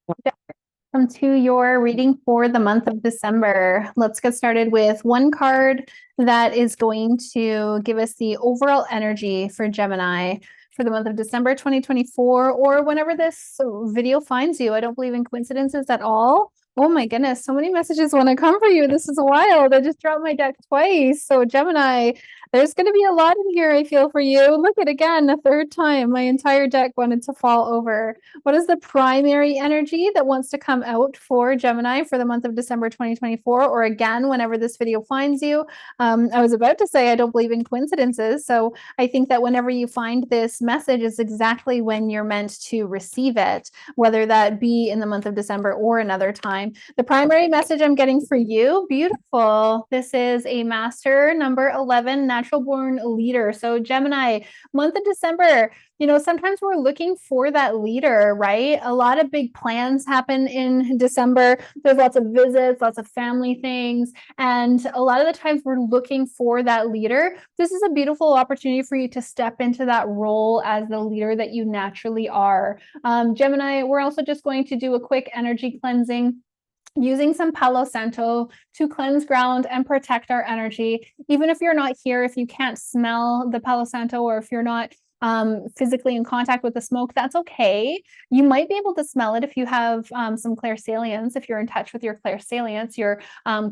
Welcome to your reading for the month of December. Let's get started with one card that is going to give us the overall energy for Gemini for the month of December 2024, or whenever this video finds you. I don't believe in coincidences at all. Oh my goodness, so many messages want to come for you. This is wild. I just dropped my deck twice. So Gemini, there's going to be a lot in here, I feel, for you. Look at again, a third time. My entire deck wanted to fall over. What is the primary energy that wants to come out for Gemini for the month of December 2024? Or again, whenever this video finds you. I was about to say I don't believe in coincidences. So I think that whenever you find this message is exactly when you're meant to receive it, whether that be in the month of December or another time. The primary message I'm getting for you, beautiful. This is a master number 11, natural born leader. So Gemini, month of December, sometimes we're looking for that leader, right? A lot of big plans happen in December. There's lots of visits, lots of family things. And a lot of the times we're looking for that leader. This is a beautiful opportunity for you to step into that role as the leader that you naturally are. Gemini, we're also just going to do a quick energy cleansing using some Palo Santo to cleanse ground and protect our energy. Even if you're not here, if you can't smell the Palo Santo, or if you're not physically in contact with the smoke, that's okay. You might be able to smell it if you have some clairsalience, if you're in touch with your clairsalience, your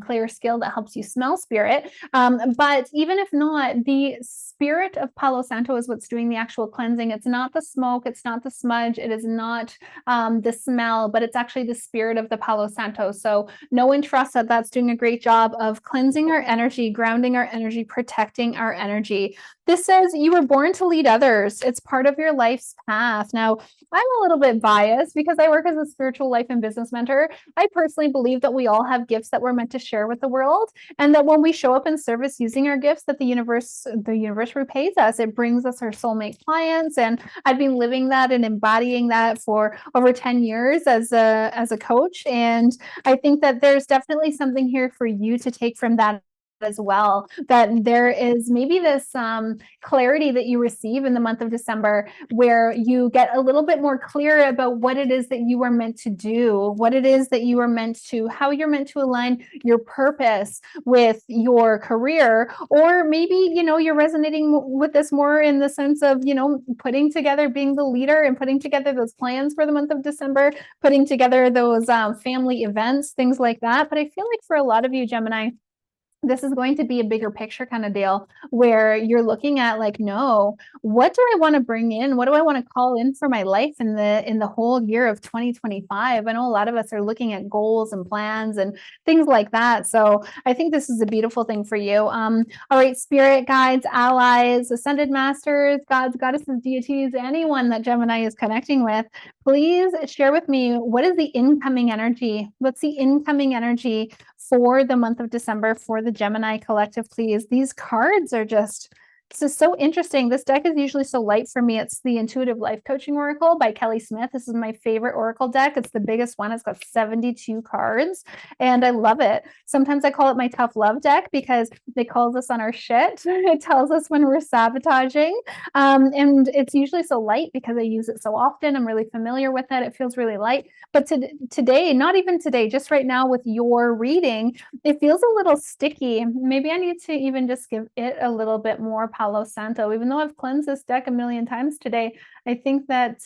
clair skill that helps you smell spirit. But even if not, the spirit of Palo Santo is what's doing the actual cleansing. It's not the smoke, it's not the smudge, it is not the smell, but it's actually the spirit of the Palo Santo. So know and trust that that's doing a great job of cleansing our energy, grounding our energy, protecting our energy. This says you were born to lead others. It's part of your life's path. Now, I'm a little bit biased because I work as a spiritual life and business mentor. I personally believe that we all have gifts that we're meant to share with the world, and that when we show up in service using our gifts, that the universe repays us. It brings us our soulmate clients, and I've been living that and embodying that for over 10 years as a coach. And I think that there's definitely something here for you to take from that as well, that there is maybe this clarity that you receive in the month of December, where you get a little bit more clear about what it is that you are meant to do, what it is that you are meant to, how you're meant to align your purpose with your career. Or maybe, you're resonating with this more in the sense of, putting together, being the leader and putting together those plans for the month of December, putting together those family events, things like that. But I feel like for a lot of you, Gemini, this is going to be a bigger picture kind of deal, where you're looking at like, no, what do I want to bring in? What do I want to call in for my life in the whole year of 2025? I know a lot of us are looking at goals and plans and things like that. So I think this is a beautiful thing for you. All right, spirit guides, allies, ascended masters, gods, goddesses, deities, anyone that Gemini is connecting with, please share with me, what is the incoming energy? What's the incoming energy for the month of December for the Gemini collective, please? These cards are just so interesting. This deck is usually so light for me. It's the Intuitive Life Coaching Oracle by Kelly Smith. This is my favorite oracle deck. It's the biggest one. It's got 72 cards, and I love it. Sometimes I call it my tough love deck because it calls us on our shit. It tells us when we're sabotaging. And it's usually so light because I use it so often. I'm really familiar with it. It feels really light. But today, not even today, just right now with your reading, it feels a little sticky. Maybe I need to even just give it a little bit more Palo Santo. Even though I've cleansed this deck a million times today, I think that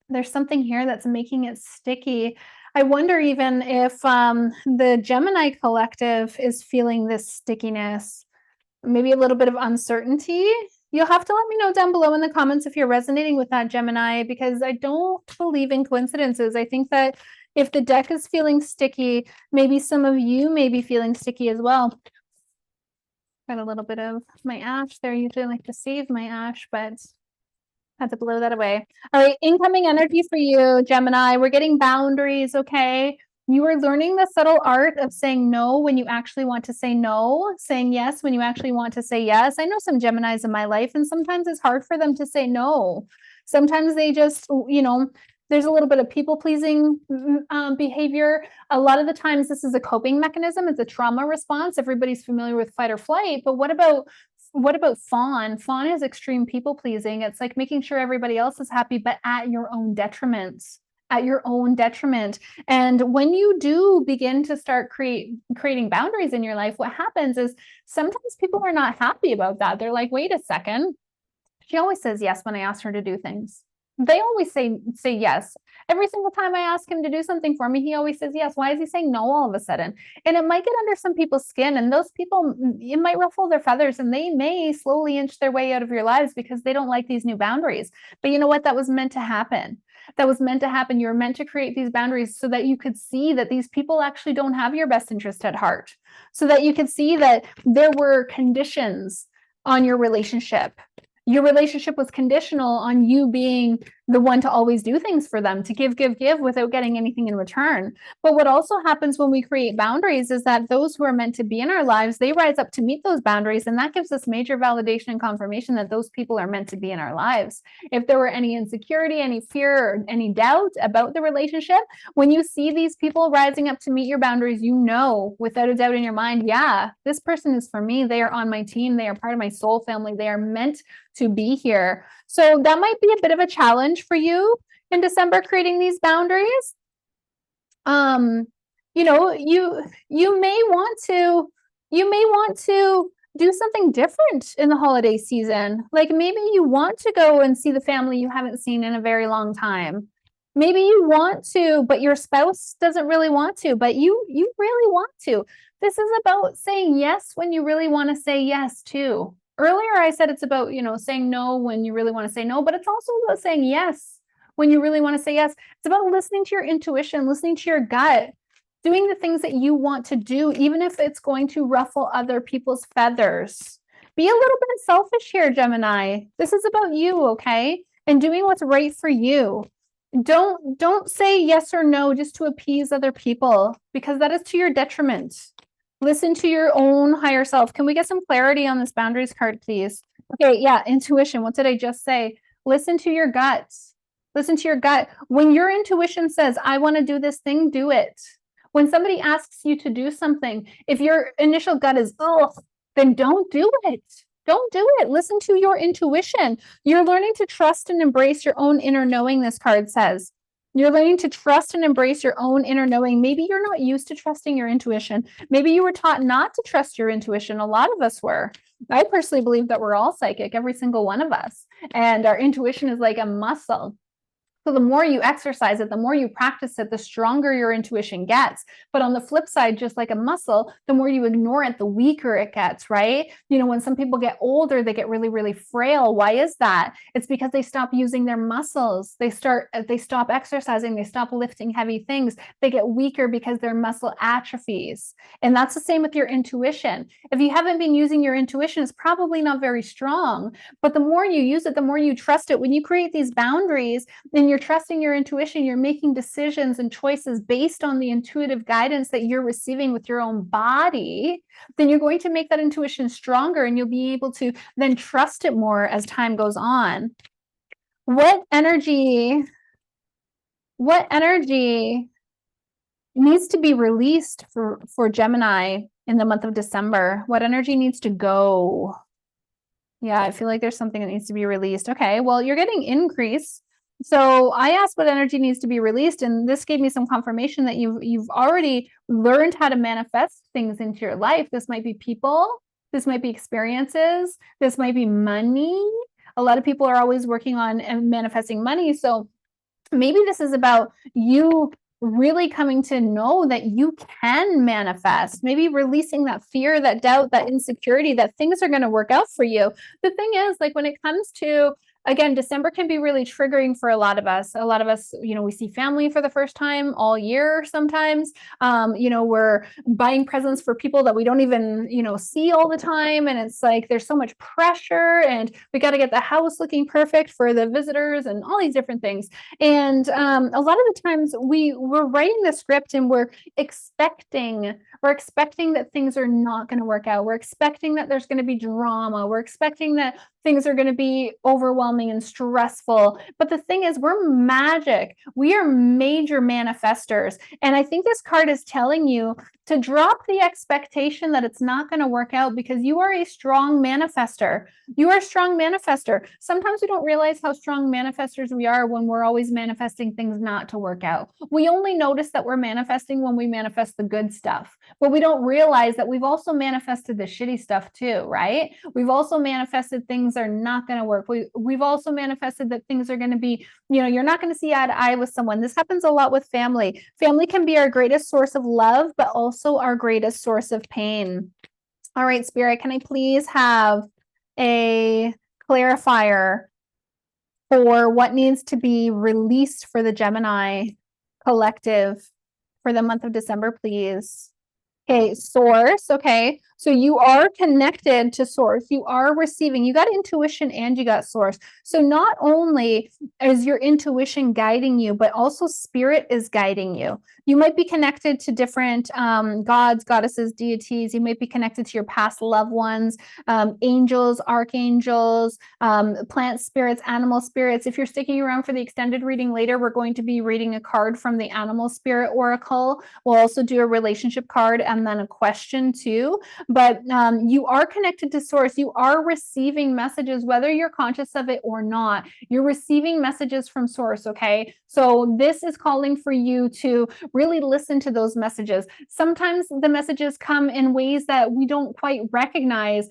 there's something here that's making it sticky. I wonder even if the Gemini collective is feeling this stickiness, maybe a little bit of uncertainty. You'll have to let me know down below in the comments if you're resonating with that, Gemini, because I don't believe in coincidences. I think that if the deck is feeling sticky, maybe some of you may be feeling sticky as well. Got a little bit of my ash there. Usually I like to save my ash, but had to blow that away. All right, incoming energy for you, Gemini. We're getting boundaries, okay? You are learning the subtle art of saying no when you actually want to say no, saying yes when you actually want to say yes. I know some Geminis in my life, and sometimes it's hard for them to say no. Sometimes they just, there's a little bit of people-pleasing behavior. A lot of the times this is a coping mechanism. It's a trauma response. Everybody's familiar with fight or flight, but what about fawn? Fawn is extreme people-pleasing. It's like making sure everybody else is happy, but at your own detriment. at your own detriment. And when you do begin to start creating boundaries in your life, what happens is sometimes people are not happy about that. They're like, wait a second. She always says yes when I ask her to do things. They always say yes. Every single time I ask him to do something for me, he always says yes. Why is he saying no all of a sudden? And it might get under some people's skin, and those people, it might ruffle their feathers, and they may slowly inch their way out of your lives because they don't like these new boundaries. But you know what? That was meant to happen. That was meant to happen. You were meant to create these boundaries so that you could see that these people actually don't have your best interest at heart, so that you could see that there were conditions on your relationship. Your relationship was conditional on you being the one to always do things for them, to give without getting anything in return. But what also happens when we create boundaries is that those who are meant to be in our lives, they rise up to meet those boundaries. And that gives us major validation and confirmation that those people are meant to be in our lives. If there were any insecurity, any fear, or any doubt about the relationship, when you see these people rising up to meet your boundaries, you know, without a doubt in your mind, yeah, this person is for me. They are on my team. They are part of my soul family. They are meant to be here. So that might be a bit of a challenge for you in December, creating these boundaries. You know, you may want to do something different in the holiday season. Like maybe you want to go and see the family you haven't seen in a very long time. Maybe you want to, but your spouse doesn't really want to, but you really want to. This is about saying yes when you really want to say yes too. Earlier, I said it's about, you know, saying no when you really want to say no, but it's also about saying yes when you really want to say yes. It's about listening to your intuition, listening to your gut, doing the things that you want to do, even if it's going to ruffle other people's feathers. Be a little bit selfish here, Gemini. This is about you, okay? And doing what's right for you. Don't say yes or no just to appease other people, because that is to your detriment. Listen to your own higher self. Can we get some clarity on this boundaries card, please? Okay, yeah, intuition. What did I just say? Listen to your gut. Listen to your gut. When your intuition says, I want to do this thing, do it. When somebody asks you to do something, if your initial gut is, oh, then don't do it. Don't do it. Listen to your intuition. You're learning to trust and embrace your own inner knowing, this card says. You're learning to trust and embrace your own inner knowing. Maybe you're not used to trusting your intuition. Maybe you were taught not to trust your intuition. A lot of us were. I personally believe that we're all psychic, every single one of us. And our intuition is like a muscle. So the more you exercise it, the more you practice it, the stronger your intuition gets. But on the flip side, just like a muscle, the more you ignore it, the weaker it gets, right? You know, when some people get older, they get really, really frail. Why is that? It's because they stop using their muscles. They stop exercising. They stop lifting heavy things. They get weaker because their muscle atrophies. And that's the same with your intuition. If you haven't been using your intuition, it's probably not very strong. But the more you use it, the more you trust it. When you create these boundaries, then you're trusting your intuition, you're making decisions and choices based on the intuitive guidance that you're receiving with your own body, then you're going to make that intuition stronger, and you'll be able to then trust it more as time goes on. What energy needs to be released for Gemini in the month of December? What energy needs to go? Yeah, I feel like there's something that needs to be released. Okay, well, you're getting increase. So I asked what energy needs to be released, and this gave me some confirmation that you've already learned how to manifest things into your life. This might be people, this might be experiences, this might be money. A lot of people are always working on manifesting money. So maybe this is about you really coming to know that you can manifest, maybe releasing that fear, that doubt, that insecurity, that things are going to work out for you. The thing is, like when it comes to, again, December can be really triggering for a lot of us. A lot of us, you know, we see family for the first time all year sometimes. You know, we're buying presents for people that we don't even, you know, see all the time. And it's like there's so much pressure, and we got to get the house looking perfect for the visitors and all these different things. And a lot of the times we're writing the script and we're expecting that things are not going to work out. We're expecting that there's going to be drama. We're expecting that things are going to be overwhelming and stressful. But the thing is, we're magic. We are major manifestors. And I think this card is telling you to drop the expectation that it's not going to work out, because you are a strong manifester. You are a strong manifester. Sometimes we don't realize how strong manifestors we are when we're always manifesting things not to work out. We only notice that we're manifesting when we manifest the good stuff, but we don't realize that we've also manifested the shitty stuff too, right? We've also manifested things are not going to work. We've also manifested that things are going to be, you're not going to see eye to eye with someone. This happens a lot with family. Family can be our greatest source of love, but also our greatest source of pain. All right, Spirit, can I please have a clarifier for what needs to be released for the Gemini collective for the month of December, please? Okay, source. Okay, so you are connected to source. You are receiving. You got intuition and you got source. So not only is your intuition guiding you, but also spirit is guiding you. You might be connected to different gods, goddesses, deities. You might be connected to your past loved ones, angels, archangels, plant spirits, animal spirits. If you're sticking around for the extended reading later, we're going to be reading a card from the animal spirit oracle. We'll also do a relationship card and then a question too. But you are connected to source. You are receiving messages, whether you're conscious of it or not. You're receiving messages from source, okay? So this is calling for you to really listen to those messages. Sometimes the messages come in ways that we don't quite recognize.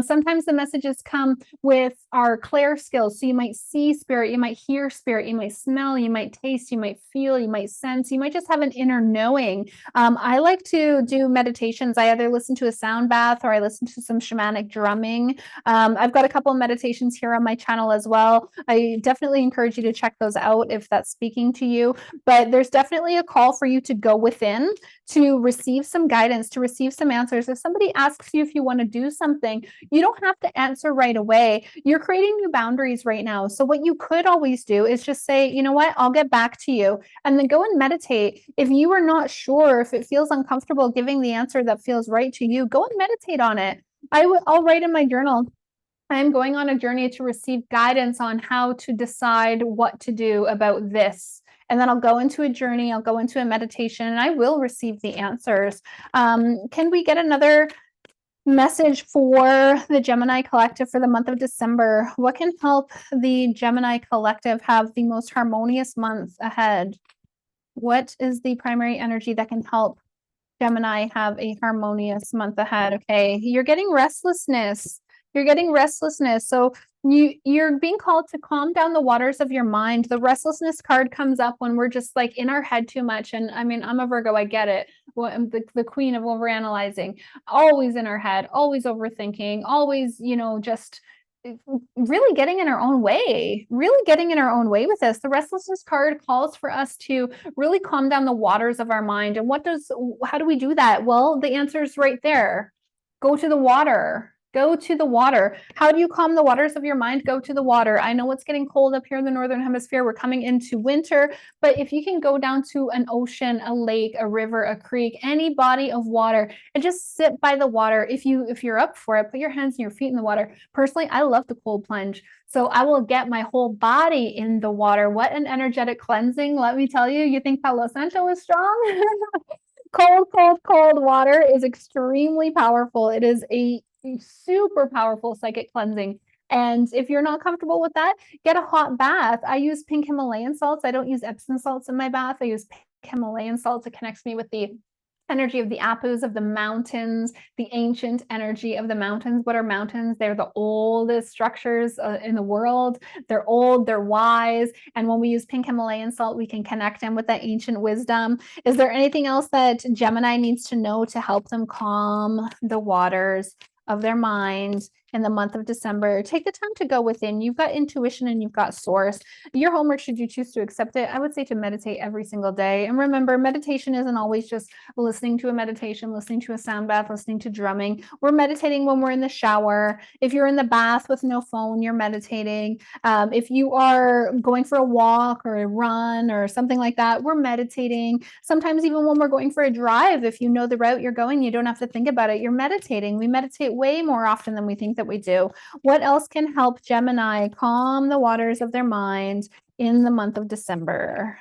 Sometimes the messages come with our clair skills. So you might see spirit, you might hear spirit, you might smell, you might taste, you might feel, you might sense, you might just have an inner knowing. I like to do meditations. I either listen to a sound bath or I listen to some shamanic drumming. I've got a couple of meditations here on my channel as well. I definitely encourage you to check those out if that's speaking to you. But there's definitely a call for you to go within, to receive some guidance, to receive some answers. If somebody asks you if you want to do something, you don't have to answer right away. You're creating new boundaries right now. So what you could always do is just say, you know what, I'll get back to you, and then go and meditate. If you are not sure, if it feels uncomfortable giving the answer that feels right to you, go and meditate on it. I'll write in my journal, I'm going on a journey to receive guidance on how to decide what to do about this. And then I'll go into a journey, I'll go into a meditation, and I will receive the answers. Can we get another message for the Gemini collective for the month of December? What can help the Gemini collective have the most harmonious month ahead? What is the primary energy that can help Gemini have a harmonious month ahead? Okay, you're getting restlessness. You're getting restlessness. So you're being called to calm down the waters of your mind. The restlessness card comes up when we're just like in our head too much. And I mean, I'm a Virgo, I get it. Well, I'm the queen of overanalyzing, always in our head, always overthinking, always, just really getting in our own way, with this. The restlessness card calls for us to really calm down the waters of our mind. And how do we do that? Well, the answer is right there. Go to the water. Go to the water. How do you calm the waters of your mind? Go to the water. I know it's getting cold up here in the Northern Hemisphere. We're coming into winter, but if you can go down to an ocean, a lake, a river, a creek, any body of water, and just sit by the water. If you're up for it, put your hands and your feet in the water. Personally, I love the cold plunge. So I will get my whole body in the water. What an energetic cleansing. Let me tell you, you think Palo Santo is strong? Cold water is extremely powerful. It is a super powerful psychic cleansing. And if you're not comfortable with that, get a hot bath. I use pink Himalayan salts. I don't use Epsom salts in my bath. I use pink Himalayan salts. It connects me with the energy of the apus of the mountains, the ancient energy of the mountains. What are mountains? They're the oldest structures in the world. They're old, they're wise. And when we use pink Himalayan salt, we can connect them with that ancient wisdom. Is there anything else that Gemini needs to know to help them calm the waters of their mind in the month of December? Take the time to go within. You've got intuition and you've got source. Your homework, should you choose to accept it, I would say to meditate every single day. And remember, meditation isn't always just listening to a meditation, listening to a sound bath, listening to drumming. We're meditating when we're in the shower. If you're in the bath with no phone, you're meditating. If you are going for a walk or a run or something like that, we're meditating. Sometimes even when we're going for a drive, if you know the route you're going, you don't have to think about it. You're meditating. We meditate way more often than we think that we do. What else can help Gemini calm the waters of their mind in the month of December?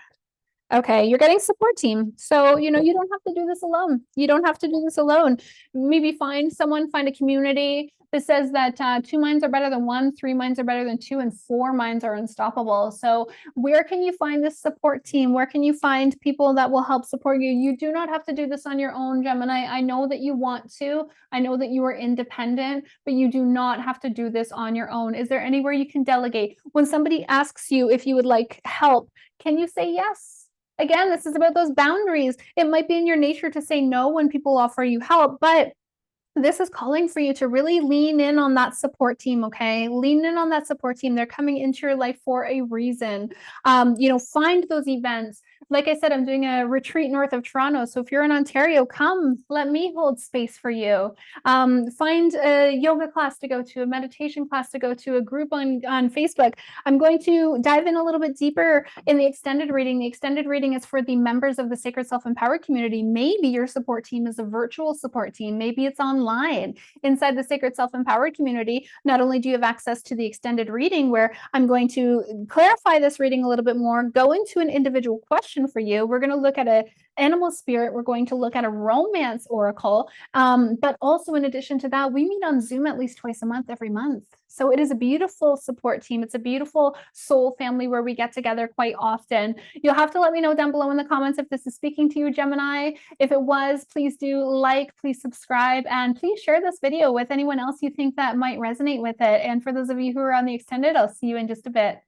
Okay, you're getting support team. So, you don't have to do this alone. You don't have to do this alone. Maybe find a community that says that two minds are better than one, three minds are better than two, and four minds are unstoppable. So, where can you find this support team? Where can you find people that will help support you? You do not have to do this on your own, Gemini. I know that you want to. I know that you are independent, but you do not have to do this on your own. Is there anywhere you can delegate? When somebody asks you if you would like help, can you say yes? Again, this is about those boundaries. It might be in your nature to say no when people offer you help, but this is calling for you to really lean in on that support team, okay? Lean in on that support team. They're coming into your life for a reason. Find those events. Like I said, I'm doing a retreat north of Toronto. So if you're in Ontario, come, let me hold space for you. Find a yoga class to go to, a meditation class to go to, a group on Facebook. I'm going to dive in a little bit deeper in the extended reading. The extended reading is for the members of the Sacred Self-Empowered community. Maybe your support team is a virtual support team. Maybe it's online. Inside the Sacred Self-Empowered community, not only do you have access to the extended reading where I'm going to clarify this reading a little bit more, go into an individual question for you. We're going to look at an animal spirit. We're going to look at a romance oracle. But also in addition to that, we meet on Zoom at least twice a month, every month. So it is a beautiful support team. It's a beautiful soul family where we get together quite often. You'll have to let me know down below in the comments if this is speaking to you, Gemini. If it was, please do like, please subscribe, and please share this video with anyone else you think that might resonate with it. And for those of you who are on the extended, I'll see you in just a bit.